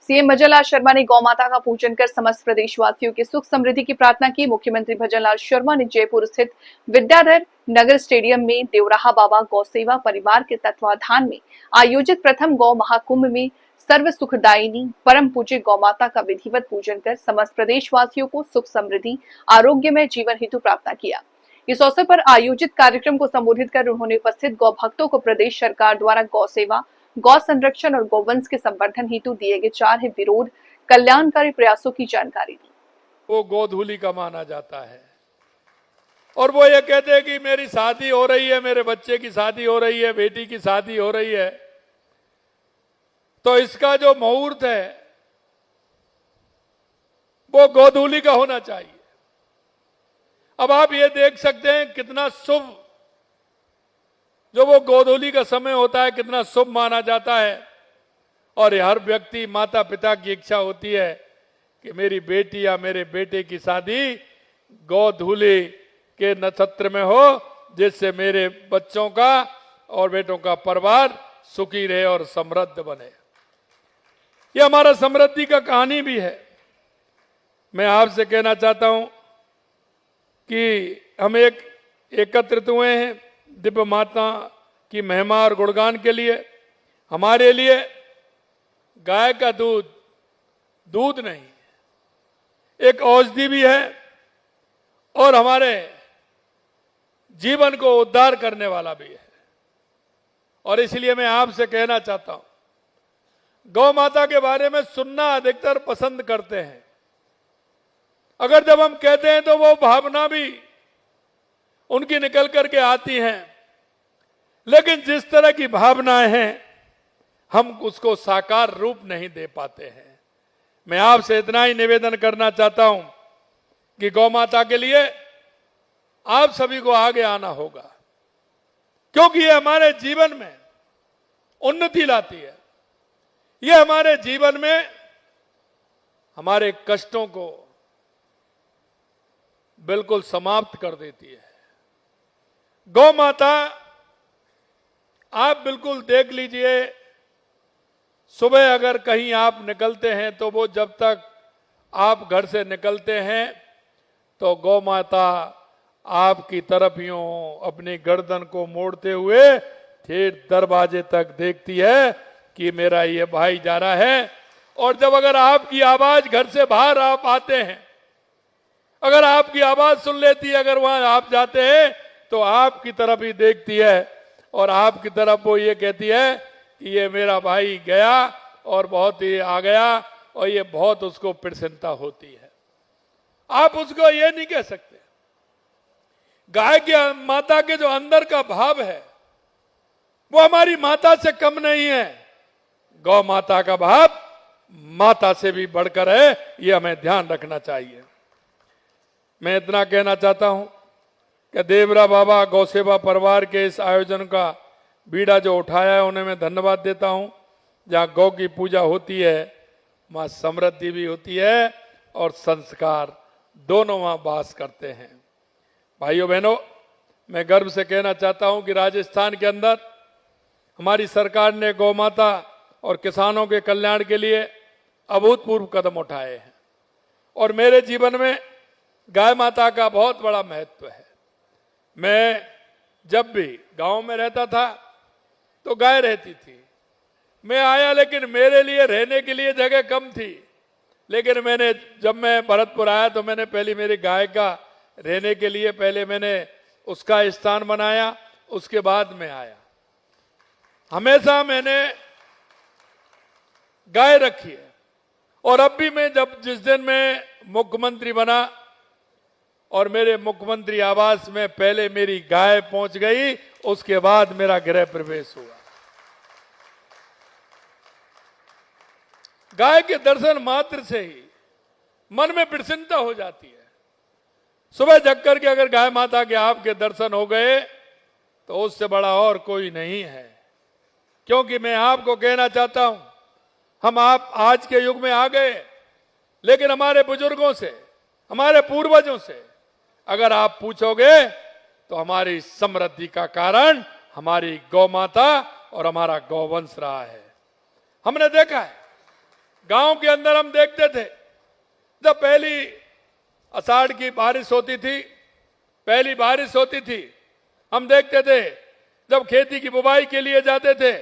CM Bhajanlal Sharma ने गौ माता का पूजन कर समस्त प्रदेशवासियों की सुख समृद्धि की प्रार्थना की। मुख्यमंत्री भजनलाल शर्मा ने जयपुर स्थित विद्याधर नगर स्टेडियम में देवराहा बाबा गौ सेवा परिवार के तत्वाधान में आयोजित प्रथम गौ महाकुंभ में सर्व सुखदायिनी परम पूज्य गौ माता का विधिवत पूजन कर समस्त प्रदेशवासियों को सुख समृद्धि आरोग्यमय जीवन हेतु प्रार्थना किया। इस अवसर पर आयोजित कार्यक्रम को संबोधित कर उन्होंने उपस्थित गौ भक्तों को प्रदेश सरकार द्वारा गौ सेवा, गौ संरक्षण और गौवंश के संवर्धन हेतु दिए गए 4 विरोध कल्याणकारी प्रयासों की जानकारी दी। वो गोधूली का माना जाता है और वो ये कहते हैं कि मेरी शादी हो रही है, मेरे बच्चे की शादी हो रही है, बेटी की शादी हो रही है, तो इसका जो मुहूर्त है वो गोधूली का होना चाहिए। अब आप ये देख सकते हैं कितना शुभ जो वो गोधूली का समय होता है, कितना शुभ माना जाता है। और हर व्यक्ति माता पिता की इच्छा होती है कि मेरी बेटी या मेरे बेटे की शादी गोधूली के नक्षत्र में हो, जिससे मेरे बच्चों का और बेटों का परिवार सुखी रहे और समृद्ध बने। ये हमारा समृद्धि का कहानी भी है। मैं आपसे कहना चाहता हूं कि हम एकत्रित हुए हैं दिव्य माता की महिमा और गुणगान के लिए। हमारे लिए गाय का दूध दूध नहीं, एक औषधि भी है और हमारे जीवन को उद्धार करने वाला भी है। और इसलिए मैं आपसे कहना चाहता हूं, गौ माता के बारे में सुनना अधिकतर पसंद करते हैं। अगर जब हम कहते हैं तो वो भावना भी उनकी निकल करके आती हैं, लेकिन जिस तरह की भावनाएं हैं हम उसको साकार रूप नहीं दे पाते हैं। मैं आपसे इतना ही निवेदन करना चाहता हूं कि गौ माता के लिए आप सभी को आगे आना होगा, क्योंकि ये हमारे जीवन में उन्नति लाती है। ये हमारे जीवन में हमारे कष्टों को बिल्कुल समाप्त कर देती है। गौ माता आप बिल्कुल देख लीजिए, सुबह अगर कहीं आप निकलते हैं तो वो जब तक आप घर से निकलते हैं तो गौ माता आपकी तरफ यूं अपनी गर्दन को मोड़ते हुए ठेठ दरवाजे तक देखती है कि मेरा ये भाई जा रहा है। और जब अगर आपकी आवाज घर से बाहर आप आते हैं, अगर आपकी आवाज सुन लेती है, अगर वहां आप जाते हैं तो आपकी तरफ ही देखती है और आपकी तरफ वो ये कहती है कि ये मेरा भाई गया और बहुत ही आ गया, और ये बहुत उसको प्रसन्नता होती है। आप उसको ये नहीं कह सकते। गाय की माता के जो अंदर का भाव है वो हमारी माता से कम नहीं है। गौ माता का भाव माता से भी बढ़कर है, ये हमें ध्यान रखना चाहिए। मैं इतना कहना चाहता हूं कि देवरा बाबा गौ सेवा परिवार के इस आयोजन का बीड़ा जो उठाया है उन्हें मैं धन्यवाद देता हूं। जहां गौ की पूजा होती है वहां समृद्धि भी होती है और संस्कार दोनों वहां वास करते हैं। भाइयों बहनों, मैं गर्व से कहना चाहता हूं कि राजस्थान के अंदर हमारी सरकार ने गौ माता और किसानों के कल्याण के लिए अभूतपूर्व कदम उठाए हैं और मेरे जीवन में गाय माता का बहुत बड़ा महत्व है। मैं जब भी गांव में रहता था तो गाय रहती थी। मैं आया लेकिन मेरे लिए रहने के लिए जगह कम थी, लेकिन जब मैं भरतपुर आया तो मैंने पहले मेरी गाय का रहने के लिए पहले मैंने उसका स्थान बनाया, उसके बाद में आया। हमेशा मैंने गाय रखी है और अब भी मैं जिस दिन मैं मुख्यमंत्री बना और मेरे मुख्यमंत्री आवास में पहले मेरी गाय पहुंच गई, उसके बाद मेरा गृह प्रवेश हुआ। गाय के दर्शन मात्र से ही मन में प्रसन्नता हो जाती है। सुबह जग करके अगर गाय माता के आपके दर्शन हो गए तो उससे बड़ा और कोई नहीं है। क्योंकि मैं आपको कहना चाहता हूं, हम आप आज के युग में आ गए, लेकिन हमारे बुजुर्गों से, हमारे पूर्वजों से अगर आप पूछोगे तो हमारी समृद्धि का कारण हमारी गौ माता और हमारा गौवंश रहा है। हमने देखा है गांव के अंदर हम देखते थे, जब पहली आषाढ़ की बारिश होती थी, पहली बारिश होती थी, हम देखते थे जब खेती की बुवाई के लिए जाते थे